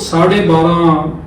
12:30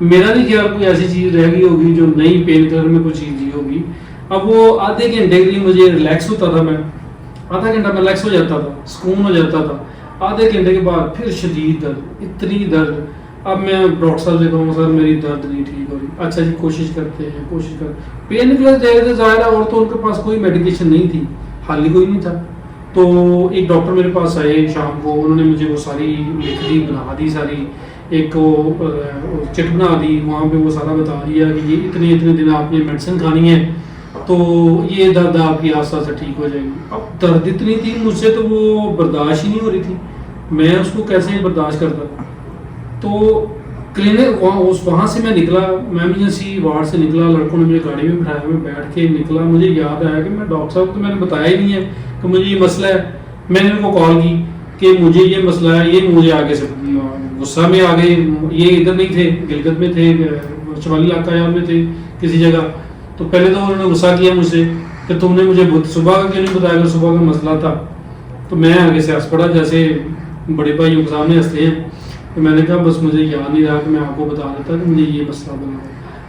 میرا نہیں خیال کوئی ایسی چیز رہ گئی ہوگی جو نئی پین کلر میں کوئی چیز دی ہوگی. اب وہ آدھے گھنٹے کے لیے مجھے ریلیکس ہوتا تھا, میں آدھا گھنٹہ میں ریلیکس ہو جاتا تھا, سکون ہو جاتا تھا. آدھے گھنٹے کے بعد پھر شدید درد, اتنی درد. اب میں ڈاکٹر صاحب سے کہوں سر میری درد نہیں ٹھیک ہو رہی. اچھا جی کوشش کرتے ہیں. پین کلر دے ظاہر ہے, اور تو ان کے پاس کوئی میڈیکیشن نہیں تھی, حل ہی کوئی نہیں تھا. تو ایک ڈاکٹر میرے پاس آئے شام کو, انہوں نے مجھے وہ ساری لکھ دی, بنا دی ساری, ایک وہ چٹ بنا دی, وہاں پہ وہ سارا بتا دیا کہ یہ اتنے دن آپ نے میڈیسن کھانی ہے تو یہ درد آپ کی آہستہ آہستہ ٹھیک ہو جائے گی. اب درد اتنی تھی مجھ سے تو وہ برداشت ہی نہیں ہو رہی تھی, میں اس کو کیسے برداشت کرتا. تو کلینک وہاں سے میں نکلا, میں ایمرجنسی وارڈ سے نکلا, لڑکوں نے مجھے گاڑی میں بٹھایا, میں بیٹھ کے نکلا. مجھے یاد آیا کہ میں ڈاکٹر صاحب کو میں نے بتایا ہی نہیں ہے کہ مجھے یہ مسئلہ ہے. میں نے ان کو کال کی کہ مجھے یہ مسئلہ ہے, یہ مجھے آگے سے غصہ میں آ گئے. یہ ادھر نہیں تھے, گلگت میں تھے, شمالی علاقہ میں تھے کسی جگہ. تو پہلے تو انہوں نے غصہ کیا مجھ سے کہ تم نے مجھے صبح کا کیوں نہیں بتایا کہ صبح کا مسئلہ تھا. تو میں آگے سے ہنس پڑا جیسے بڑے بھائیوں کے سامنے ہنستے ہیں. تو میں نے کہا بس مجھے یاد نہیں رہا کہ میں آپ کو بتا دیتا کہ مجھے یہ مسئلہ بنا.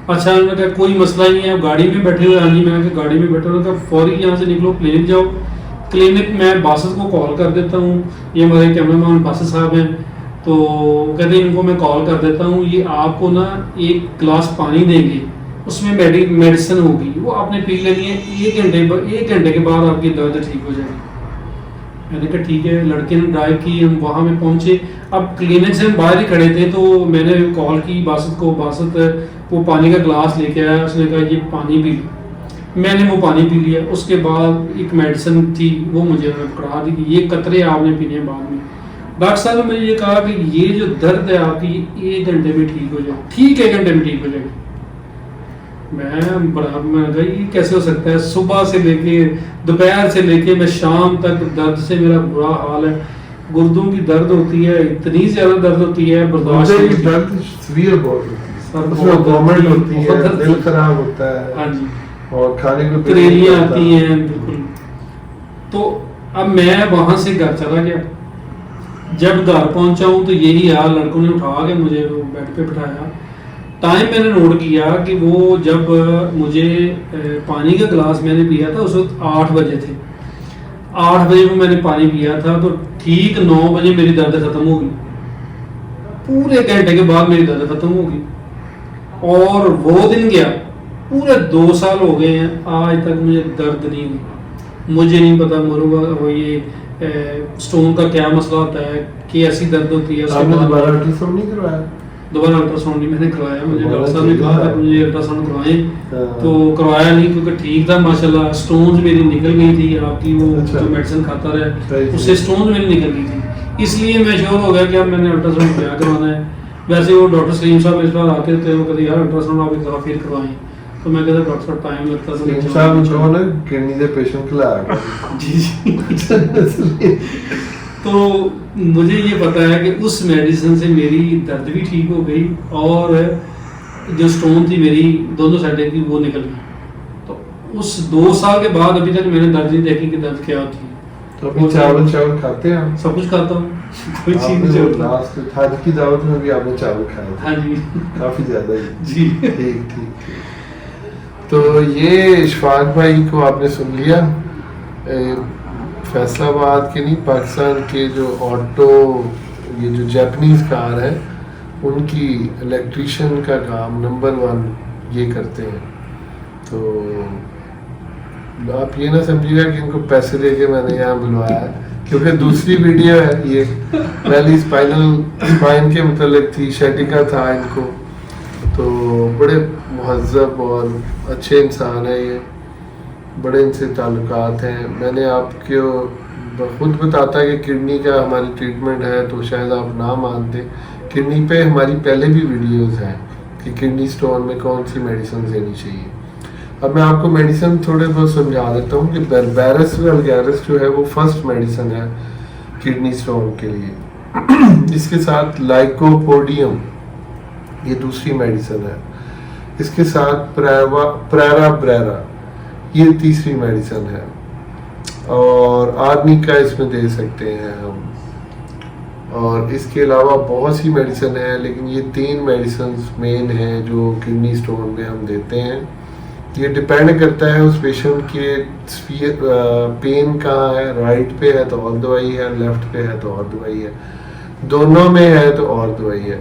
اچھا انہوں نے کہا کوئی مسئلہ ہی نہیں ہے, گاڑی میں بیٹھے ہوئے. ہاں جی, میں نے کہا گاڑی میں بیٹھے ہوئے. کہا فوری یہاں سے نکلو, کلینک جاؤ. کلینک میں باسط کو کال کر دیتا ہوں, یہ ہمارے کیمرہ مین باسط صاحب ہیں. تو کہتے ہیں ان کو میں کال کر دیتا ہوں, یہ آپ کو نا ایک گلاس پانی دیں گے, اس میں میڈیسن ہوگی, وہ آپ نے پی لینی ہے. 1 گھنٹے کے بعد آپ کی درد ٹھیک ہو جائے گی. میں نے کہا ٹھیک ہے. لڑکے نے ڈرائیو کی, ہم وہاں میں پہنچے. اب کلینک سے ہم باہر ہی کھڑے تھے تو میں نے کال کی باسط کو. باسط وہ پانی کا گلاس لے کے آیا, اس نے کہا یہ پانی پی لو. میں نے وہ پانی پی لیا. اس کے بعد ایک میڈیسن تھی وہ مجھے پکڑا دی کہ یہ قطرے آپ نے پینے بعد میں. ڈاکٹر صاحب نے مجھے یہ کہا کہ یہ جو درد ہے آپ کی 1 گھنٹے میں ٹھیک ہو جائے. ٹھیک 1 گھنٹے میں ٹھیک ہو جائے گا. میں کہا یہ کیسے ہو سکتا ہے, صبح سے لے کے دوپہر سے لے کے میں شام تک درد سے میرا برا حال ہے. گردوں کی درد ہوتی ہے, اتنی زیادہ درد ہوتی ہے, برداشت کی درد سیویئر بہت ہوتی ہے, دل خراب ہوتا ہے. ہاں جی, اور کھانے کو تریلیاں آتی ہیں بالکل. تو اب میں وہاں سے گھر چلا گیا. جب گھر پہنچا ہوں تو یہی حال, لڑکوں نے اٹھا کے مجھے بیڈ پہ بٹھایا. ٹائم میں نے نوٹ کیا کہ وہ جب مجھے پانی کا گلاس میں نے پیا تھا اس وقت 8 بجے تھے. 8 بجے کو میں نے پانی پیا تھا تو ٹھیک 9 بجے میری درد ختم ہو گئی. پورے گھنٹے کے بعد میری درد ختم ہو گئی. اور وہ دن گیا, پورے 2 سال ہو گئے ہیں, آج تک مجھے درد نہیں ہوئی. مجھے نہیں پتا وہ یہ اسٹون کا کیا مسئلہ ہوتا ہے کہ ایسی درد ہوتی ہے. دوبارہ الٹرا ساؤنڈ نہیں کروایا؟ دوبارہ الٹرا ساؤنڈ نہیں میں نے کروایا. مجھے ڈاکٹر صاحب نے کہا تھا مجھے الٹرا ساؤنڈ کروائیں, تو کروایا نہیں کیونکہ ٹھیک تھا ماشاءاللہ. اسٹونز میری نکل گئی تھی, آپ کی وہ جو میڈیسن کھاتا رہے اس سے اسٹونز میری نکل گئی تھی. اس لیے میں شیور ہو گیا کہ اب میں نے الٹرا ساؤنڈ کیا کروانا ہے. ویسے وہ ڈاکٹر سلیم صاحب اس بار آتے تھے, وہ کہتے یار الٹرا ساؤنڈ آپ ایک دفعہ پھر کروائیں. تو میں کہتا ڈاکٹر صاحب ٹائم لگتا سلیم صاحب جو نا کڈنی دے پیشنٹ کھلا گیا. جی تو مجھے یہ پتا ہے کہ اس میڈیسن سے میری درد بھی ٹھیک ہو گئی اور جو اسٹون تھی میری دونوں سائڈیں کی وہ نکل گئی. تو اس 2 سال کے بعد ابھی تک میں نے درد نہیں دیکھی کہ درد کیا ہوتی ہے. تو ابھی چاول کھاتے ہیں؟ سب کچھ کھاتا ہوں, کوئی چیز نہیں چھوڑتا. حج کی دعوت میں بھی آپ نے چاول کھایا تھا؟ ہاں جی, کافی زیادہ جی. ٹھیک. تو یہ اشفاق بھائی کو آپ نے سن لیا, فیصل آباد کے نہیں پاکستان کے جو آٹو یہ جو جیپنیز کار ہے ان کی الیکٹریشین کا کام نمبر 1 یہ کرتے ہیں. تو آپ یہ نہ سمجھیے گا کہ ان کو پیسے دے کے میں نے یہاں بلوایا ہے, کیونکہ دوسری ویڈیو ہے یہ پہلی اسپائن کے متعلق تھی, شیٹیکا تھا ان کو. تو بڑے مہذب اور اچھے انسان ہیں یہ, بڑے ان سے تعلقات ہیں. میں نے آپ کو خود بتاتا کہ کڈنی کا ہماری ٹریٹمنٹ ہے تو شاید آپ نہ مانتے. کڈنی پہ ہماری پہلے بھی ویڈیوز ہیں کہ کڈنی سٹون میں کون سی میڈیسن دینی چاہیے. اب میں آپ کو میڈیسن تھوڑے بہت سمجھا دیتا ہوں کہ بربیرس ویلگیرس جو ہے وہ فرسٹ میڈیسن ہے کڈنی سٹون کے لیے. اس کے ساتھ لائکوپوڈیم یہ دوسری میڈیسن ہے. اس کے ساتھ پریرا بریرا یہ تیسری میڈیسن ہے. اور آدمی کا اس میں دے سکتے ہیں ہم اور اس کے علاوہ بہت سی میڈیسن ہیں، لیکن یہ 3 میڈیسنز مین ہیں جو کڈنی سٹون میں ہم دیتے ہیں. یہ ڈپینڈ کرتا ہے اس پیشنٹ کے پین کہاں ہے. رائٹ پہ ہے تو اور دوائی ہے، لیفٹ پہ ہے تو اور دوائی ہے، دونوں میں ہے تو اور دوائی ہے.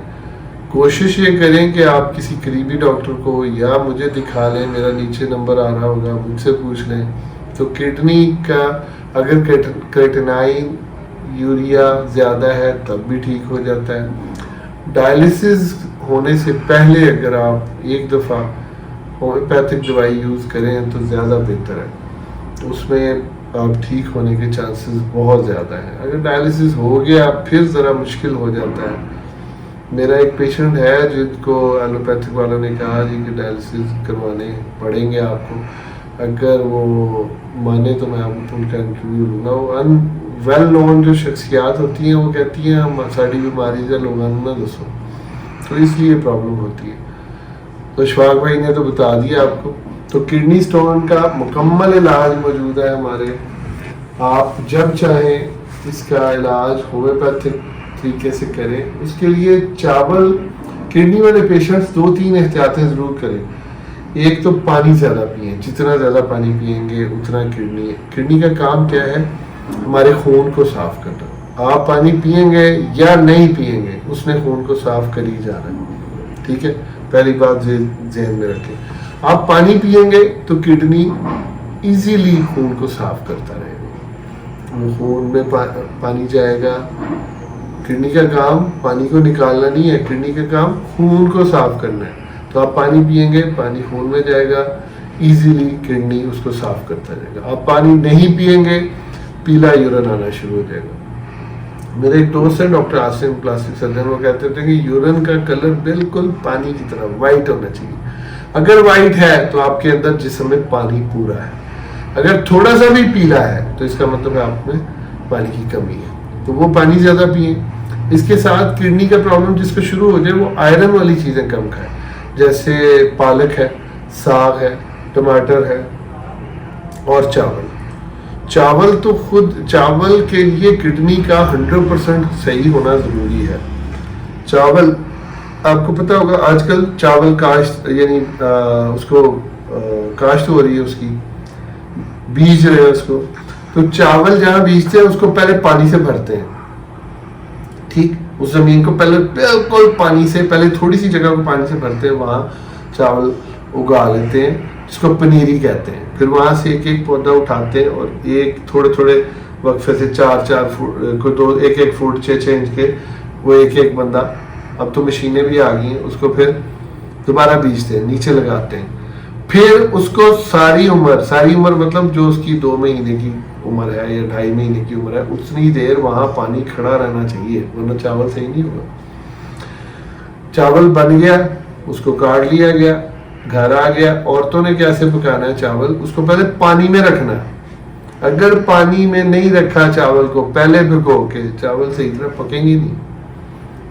کوشش یہ کریں کہ آپ کسی قریبی ڈاکٹر کو یا مجھے دکھا لیں، میرا نیچے نمبر آ رہا ہوگا، مجھ سے پوچھ لیں. تو کڈنی کا اگر کریٹینائن یوریا زیادہ ہے تب بھی ٹھیک ہو جاتا ہے. ڈائلسس ہونے سے پہلے اگر آپ ایک دفعہ ہومیوپیتھک دوائی یوز کریں تو زیادہ بہتر ہے، اس میں آپ ٹھیک ہونے کے چانسز بہت زیادہ ہیں. اگر ڈائلسس ہو گیا پھر ذرا مشکل ہو جاتا ہے. میرا ایک پیشنٹ ہے جن کو ایلوپیتھک والوں نے کہا جی کہ ڈائلسس کروانے پڑیں گے آپ کو، اگر وہ مانے تو میں آپ کو ان کا انٹرویو لوں گا. وہ ویل نون جو شخصیات ہوتی ہیں وہ کہتی ہیں ہم ساری بیماری سے لوگوں نہ دسو، تو اس لیے پرابلم ہوتی ہے. تو اشفاق بھائی نے تو بتا دیا آپ کو. تو کڈنی سٹون کا مکمل علاج موجود ہے ہمارے. آپ جب چاہیں اس کا علاج ہومیوپیتھک طریقے سے کریں. اس کے لیے چاول، کڈنی والے پیشنٹس 2-3 احتیاطیں ضرور کریں. ایک تو پانی زیادہ پئیں، جتنا زیادہ پانی پئیں گے اتنا کڈنی کا کام کیا ہے، ہمارے خون کو صاف کرنا. آپ پانی پئیں گے یا نہیں پئیں گے اس نے خون کو صاف کر ہی جانا ہے. ٹھیک ہے، پہلی بات ذہن میں رکھیں. آپ پانی پئیں گے تو کڈنی ایزیلی خون کو صاف کرتا رہے گا. وہ خون میں پانی جائے گا. کڈنی کا کام پانی کو نکالنا نہیں ہے، کڈنی کا کام خون کو صاف کرنا ہے. تو آپ پانی پئیں گے، پانی خون میں جائے گا، ایزیلی کڈنی اس کو صاف کرتا جائے گا. آپ پانی نہیں پئیں گے، پیلا یورین آنا شروع ہو جائے گا. میرے ایک دوست ہیں ڈاکٹر عاصم، پلاسٹک سرجن، وہ کہتے تھے کہ یورین کا کلر بالکل پانی کی طرح وائٹ ہونا چاہیے. اگر وائٹ ہے تو آپ کے اندر جسم میں پانی پورا ہے. اگر تھوڑا سا بھی پیلا ہے تو اس کا مطلب ہے آپ میں پانی کی کمی ہے. تو وہ پانی زیادہ پئیں. اس کے ساتھ کڈنی کا پرابلم جس کو شروع ہو جائے وہ آئرن والی چیزیں کم کھائیں، جیسے پالک ہے، ساگ ہے، ٹماٹر ہے اور چاول تو خود چاول کے لیے کڈنی کا 100% صحیح ہونا ضروری ہے. چاول آپ کو پتا ہوگا آج کل چاول کاشت، یعنی اس کو کاشت ہو رہی ہے، اس کی بیج رہے ہیں اس کو. تو چاول جہاں بیجتے ہیں اس کو پہلے پانی سے بھرتے ہیں. ٹھیک، اس زمین کو پہلے بالکل پانی سے، پہلے تھوڑی سی جگہ کو پانی سے بھرتے ہیں، وہاں چاول اگا لیتے ہیں جس کو پنیری کہتے ہیں. پھر وہاں سے ایک ایک پودا اٹھاتے ہیں اور ایک تھوڑے تھوڑے وقفے سے 4 فٹ کو 1 فٹ 6 انچ کے وہ ایک بندہ، اب تو مشینیں بھی آ گئی ہیں، اس کو پھر دوبارہ بیجتے ہیں، نیچے لگاتے ہیں. پھر اس کو ساری عمر مطلب جو اس کی 2 مہینے کی عمر ہے یا 2.5 مہینے کی عمر ہے، اتنی دیر وہاں پانی کھڑا رہنا چاہیے، ورنہ چاول صحیح نہیں ہوگا. چاول بن گیا، اس کو کاٹ لیا گیا، گھر آ گیا. عورتوں نے کیسے پکانا ہے چاول، اس کو پہلے پانی میں رکھنا ہے. اگر پانی میں نہیں رکھا چاول کو پہلے بھگو کے، چاول صحیح طرح پکیں گے نہیں.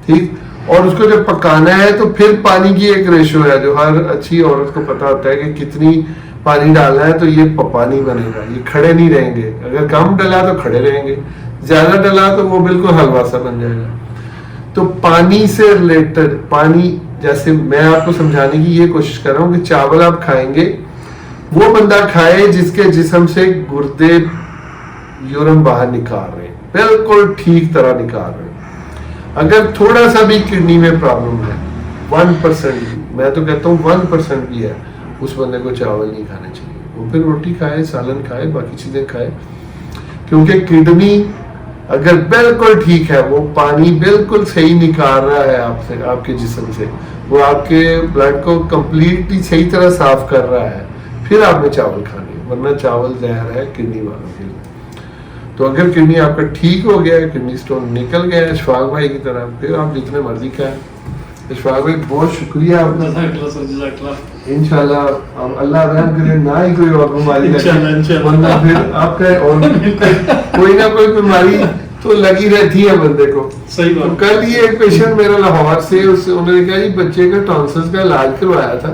ٹھیک، اور اس کو جب پکانا ہے تو پھر پانی کی ایک ریشو ہے جو ہر اچھی عورت کو پتا ہوتا ہے کہ کتنی پانی ڈالنا ہے تو یہ پانی بنے گا. یہ کھڑے نہیں رہیں گے، اگر کم ڈلا تو کھڑے رہیں گے، زیادہ ڈلا تو وہ بالکل حلوہ سا بن جائے گا. تو پانی سے ریلیٹڈ، پانی جیسے میں آپ کو سمجھانے کی یہ کوشش کر رہا ہوں کہ چاول آپ کھائیں گے وہ بندہ کھائے جس کے جسم سے گردے یورین باہر نکال رہے ہیں، بالکل ٹھیک طرح نکال رہے ہیں. اگر تھوڑا سا بھی کڈنی میں پرابلم ہے، 1% بھی، میں تو کہتا ہوں 1% بھی ہے، اس بندے کو چاول نہیں کھانے چاہیے. وہ پھر روٹی کھائے، سالن کھائے، باقی چیزیں کھائے. کیونکہ کڈنی اگر بالکل ٹھیک ہے، وہ پانی بالکل صحیح نکال رہا ہے آپ کے جسم سے، وہ آپ کے بلڈ کو کمپلیٹلی صحیح طرح صاف کر رہا ہے، پھر آپ نے چاول کھانے، ورنہ چاول زہر ہے کڈنی والوں کے لیے. تو اگر کڈنی آپ کا ٹھیک ہو گیا ہے، کڈنی سٹون نکل گیا ہے اشفاق بھائی کی طرح، پھر آپ جتنے مرضی کھائیں. اشفاق بھائی بہت شکریہ آپ کا. انشاءاللہ اللہ رحم کرے نہ ہی کوئی اور بیماری لگے، ورنہ پھر آپ کا اور کوئی نہ کوئی بیماری تو لگی رہتی ہے بندے کو. صحیح بات. کل یہ ایک پیشنٹ میرا لاہور سے، انہوں نے کہا جی بچے کا ٹونسلز کا علاج کروایا تھا،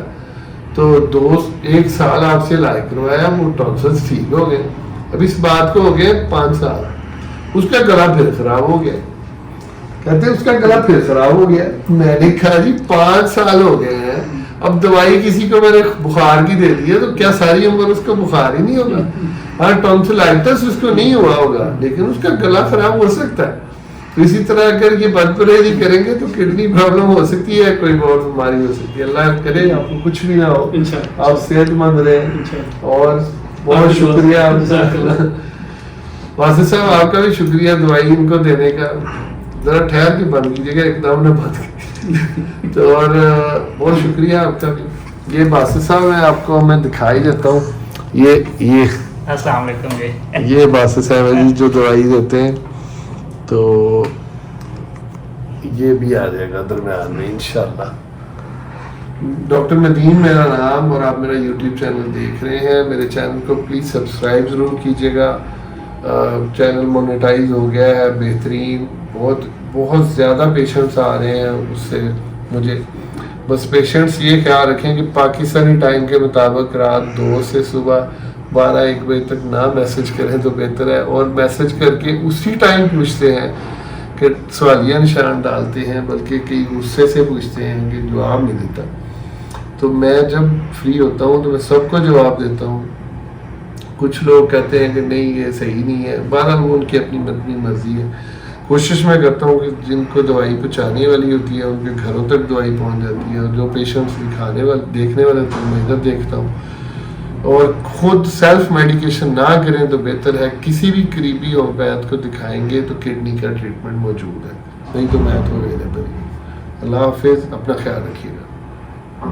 تو 1 سال آپ سے علاج کروایا، وہ ٹونسلز ٹھیک ہو گئے. اب اس بات کو ہو گئے 5 سال، اس کا گلا پھر خراب ہو گیا. کہتے ہیں اس کا گلا پھر خراب ہو گیا. میں نے کہا جی 5 سال ہو گئے ہیں, اب دوائی کسی کو میں نے بخار کی دے دی ہے تو کیا ساری عمر اس کو بخار ہی نہیں ہوگا؟ ہاں ٹونسلائٹس اس کو نہیں ہوا ہوگا لیکن اس کا گلا خراب ہو سکتا ہے. تو اسی طرح اگر یہ بد پرہیزی کریں گے تو کڈنی پرابلم ہو سکتی ہے, کوئی اور بیماری ہو سکتی ہے. اللہ کرے آپ کو کچھ بھی نہ ہو, آپ صحت مند رہیں. اور بہت شکریہ واسف صاحب, آپ کا بھی شکریہ دوائی ان کو دینے کا. ذرا ٹھہر کے بند کیجیے گا, ایک دم نے بند کی. تو اور بہت شکریہ آپ کا بھی. یہ باسط صاحب ہے, آپ کو میں دکھائی دیتا ہوں. یہ السلام علیکم جی. یہ باسط صاحب ہے جی جو دوائی دیتے ہیں. تو یہ بھی آ جائے گا درمیان میں انشاءاللہ. ڈاکٹر ندیم میرا نام, اور آپ میرا یوٹیوب چینل دیکھ رہے ہیں. میرے چینل کو پلیز سبسکرائب ضرور کیجیے گا. چینل مونیٹائز ہو گیا ہے, بہترین. بہت زیادہ پیشنٹس آ رہے ہیں اس سے مجھے. بس پیشنٹس یہ خیال رکھیں کہ پاکستانی ٹائم کے مطابق رات 2 سے صبح 12-1 بجے تک نہ میسج کریں تو بہتر ہے. اور میسج کر کے اسی ٹائم پوچھتے ہیں کہ سوالیہ نشان ڈالتے ہیں, بلکہ کئی غصے سے پوچھتے ہیں کہ جواب نہیں دیتا. تو میں جب فری ہوتا ہوں تو میں سب کو جواب دیتا ہوں. کچھ لوگ کہتے ہیں کہ نہیں یہ صحیح نہیں ہے, بہرحال وہ ان کی اپنی مرضی ہے. کوشش میں کرتا ہوں کہ جن کو دوائی پہنچانے والی ہوتی ہے ان کے گھروں تک دوائی پہنچ جاتی ہے, اور جو پیشنٹس دیکھنے والے تو میں ادھر دیکھتا ہوں. اور خود سیلف میڈیکیشن نہ کریں تو بہتر ہے. کسی بھی قریبی ہومیوپیتھ کو دکھائیں گے تو کڈنی کا ٹریٹمنٹ موجود ہے, نہیں تو میں تو اویلیبل ہوں. اللہ حافظ, اپنا خیال رکھیے گا.